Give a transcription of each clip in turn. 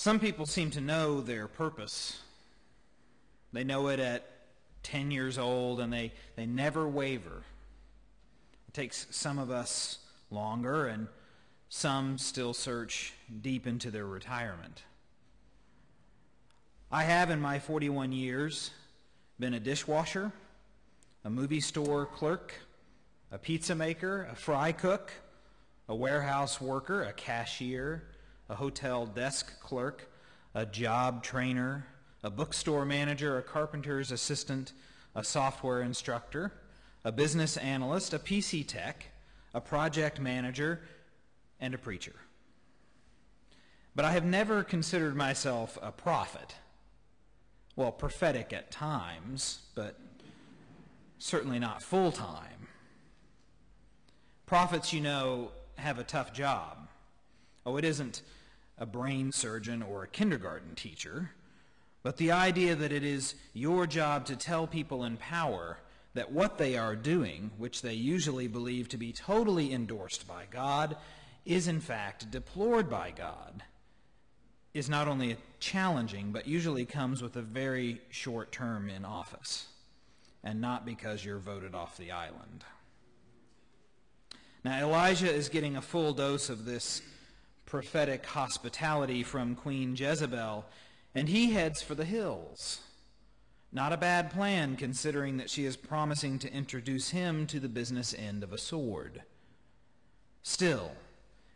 Some people seem to know their purpose. They know it at 10 years old, and they never waver. It takes some of us longer, and some still search deep into their retirement. I have, in my 41 years, been a dishwasher, a movie store clerk, a pizza maker, a fry cook, a warehouse worker, a cashier, a hotel desk clerk, a job trainer, a bookstore manager, a carpenter's assistant, a software instructor, a business analyst, a PC tech, a project manager, and a preacher. But I have never considered myself a prophet. Well, prophetic at times, but certainly not full-time. Prophets, have a tough job. Oh, it isn't a brain surgeon or a kindergarten teacher, but the idea that it is your job to tell people in power that what they are doing, which they usually believe to be totally endorsed by God, is in fact deplored by God, is not only challenging, but usually comes with a very short term in office, and not because you're voted off the island. Now, Elijah is getting a full dose of this prophetic hospitality from Queen Jezebel, and he heads for the hills. Not a bad plan, considering that she is promising to introduce him to the business end of a sword. Still,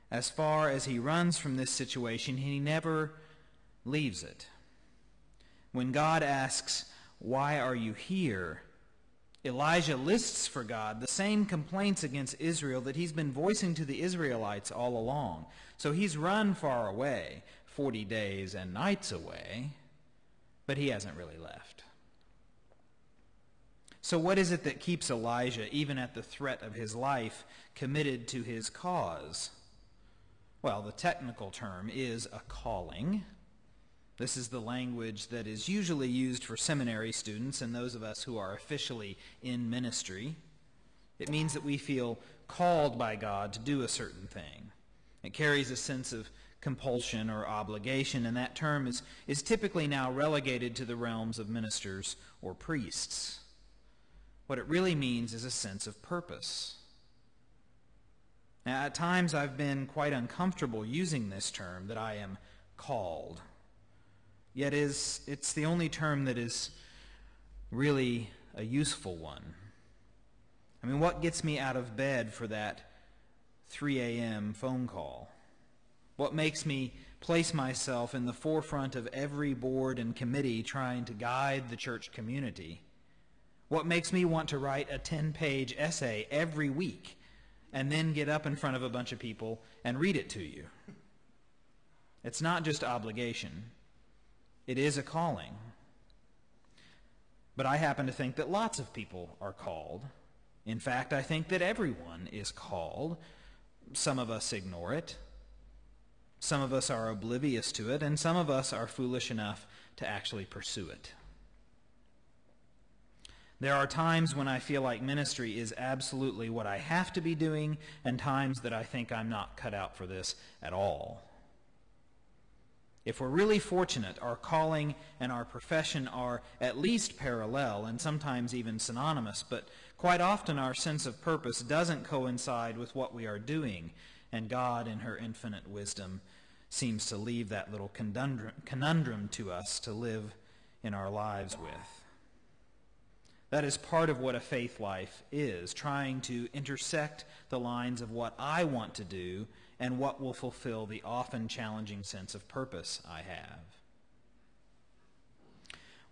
as far as he runs from this situation, he never leaves it. When God asks, "Why are you here?" Elijah lists for God the same complaints against Israel that he's been voicing to the Israelites all along. So he's run far away, 40 days and nights away, but he hasn't really left. So what is it that keeps Elijah, even at the threat of his life, committed to his cause? Well, the technical term is a calling. This is the language that is usually used for seminary students and those of us who are officially in ministry. It means that we feel called by God to do a certain thing. It carries a sense of compulsion or obligation, and that term is typically now relegated to the realms of ministers or priests. What it really means is a sense of purpose. Now, at times I've been quite uncomfortable using this term, that I am called. Yet it's the only term that is really a useful one. I mean, what gets me out of bed for that 3 a.m. phone call? What makes me place myself in the forefront of every board and committee trying to guide the church community? What makes me want to write a 10-page essay every week and then get up in front of a bunch of people and read it to you? It's not just obligation. It is a calling. But I happen to think that lots of people are called. In fact, I think that everyone is called. Some of us ignore it. Some of us are oblivious to it, and some of us are foolish enough to actually pursue it. There are times when I feel like ministry is absolutely what I have to be doing, and times that I think I'm not cut out for this at all. If we're really fortunate, our calling and our profession are at least parallel and sometimes even synonymous, but quite often our sense of purpose doesn't coincide with what we are doing, and God, in her infinite wisdom, seems to leave that little conundrum to us to live in our lives with. That is part of what a faith life is, trying to intersect the lines of what I want to do and what will fulfill the often challenging sense of purpose I have.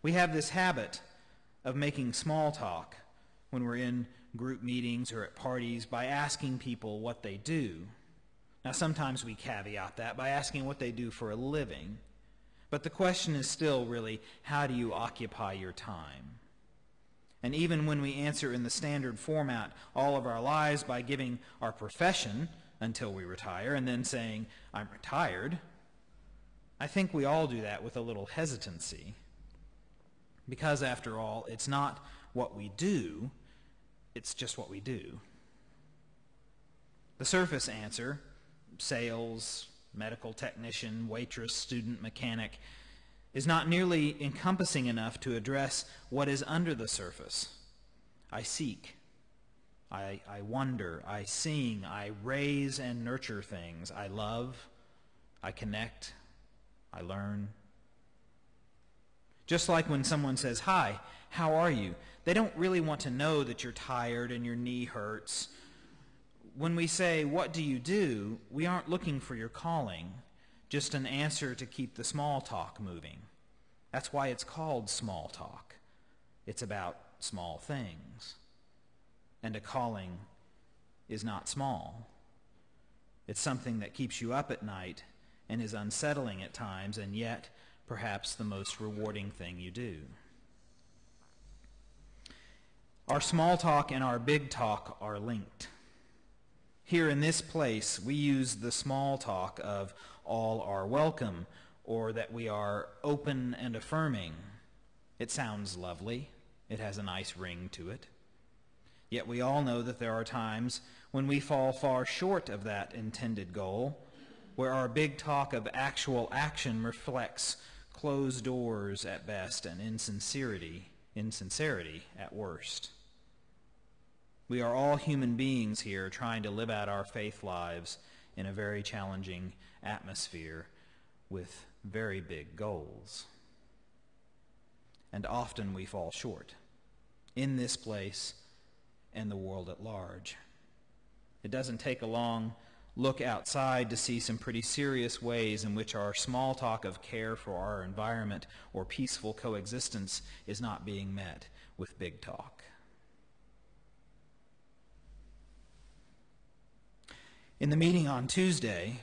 We have this habit of making small talk when we're in group meetings or at parties by asking people what they do. Now, sometimes we caveat that by asking what they do for a living, but the question is still really, how do you occupy your time? And even when we answer in the standard format all of our lives by giving our profession until we retire and then saying, "I'm retired," I think we all do that with a little hesitancy. Because after all, it's not what we do, it's just what we do. The surface answer, sales, medical technician, waitress, student, mechanic, is not nearly encompassing enough to address what is under the surface. I seek, I wonder, I sing, I raise and nurture things. I love, I connect, I learn. Just like when someone says, "Hi, how are you?" They don't really want to know that you're tired and your knee hurts. When we say, "What do you do?" we aren't looking for your calling, just an answer to keep the small talk moving. That's why it's called small talk. It's about small things. And a calling is not small. It's something that keeps you up at night and is unsettling at times, and yet perhaps the most rewarding thing you do. Our small talk and our big talk are linked. Here in this place, we use the small talk of all are welcome, or that we are open and affirming. It sounds lovely. It has a nice ring to it. Yet we all know that there are times when we fall far short of that intended goal, where our big talk of actual action reflects closed doors at best and insincerity at worst. We are all human beings here trying to live out our faith lives in a very challenging atmosphere with very big goals. And often we fall short in this place and the world at large. It doesn't take a long look outside to see some pretty serious ways in which our small talk of care for our environment or peaceful coexistence is not being met with big talk. In the meeting on Tuesday,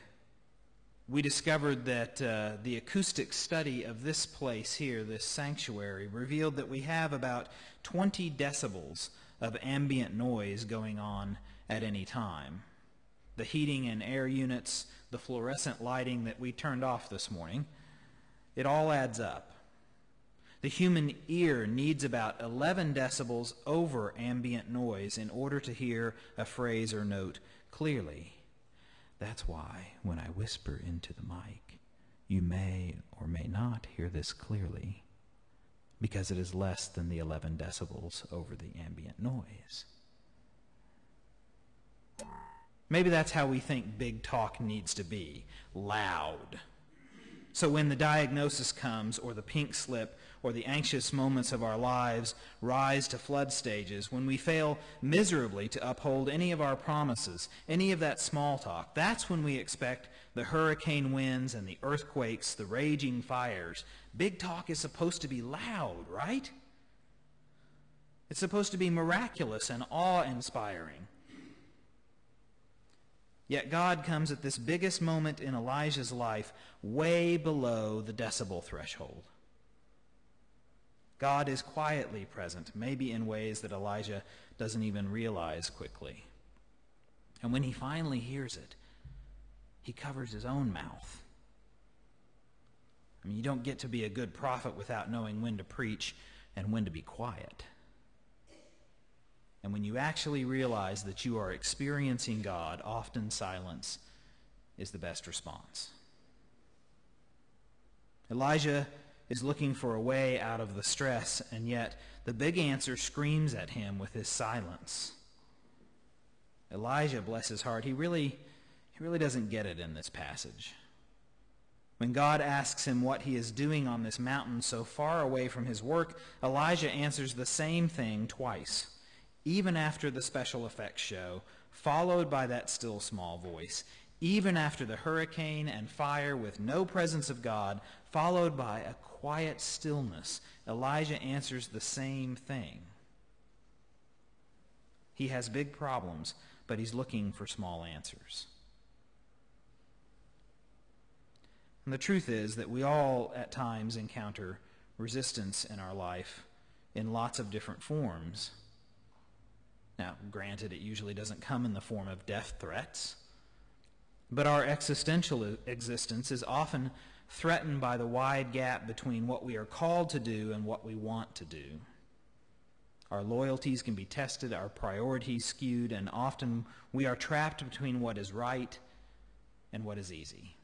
we discovered that the acoustic study of this place here, this sanctuary, revealed that we have about 20 decibels of ambient noise going on at any time. The heating and air units, the fluorescent lighting that we turned off this morning, it all adds up. The human ear needs about 11 decibels over ambient noise in order to hear a phrase or note clearly. That's why when I whisper into the mic, you may or may not hear this clearly, because it is less than the 11 decibels over the ambient noise. Maybe that's how we think big talk needs to be, loud. So when the diagnosis comes, or the pink slip, or the anxious moments of our lives rise to flood stages, when we fail miserably to uphold any of our promises, any of that small talk, that's when we expect the hurricane winds and the earthquakes, the raging fires. Big talk is supposed to be loud, right? It's supposed to be miraculous and awe-inspiring. Yet God comes at this biggest moment in Elijah's life way below the decibel threshold. God is quietly present, maybe in ways that Elijah doesn't even realize quickly. And when he finally hears it, he covers his own mouth. I mean, you don't get to be a good prophet without knowing when to preach and when to be quiet. And when you actually realize that you are experiencing God, often silence is the best response. Elijah is looking for a way out of the stress, and yet the big answer screams at him with his silence. Elijah, bless his heart, he really doesn't get it in this passage. When God asks him what he is doing on this mountain so far away from his work, Elijah answers the same thing twice, even after the special effects show, followed by that still small voice, even after the hurricane and fire with no presence of God, followed by a quiet stillness. Elijah answers the same thing. He has big problems, but he's looking for small answers. And the truth is that we all at times encounter resistance in our life in lots of different forms. Now, granted, it usually doesn't come in the form of death threats, but our existential existence is often threatened by the wide gap between what we are called to do and what we want to do. Our loyalties can be tested, our priorities skewed, and often we are trapped between what is right and what is easy.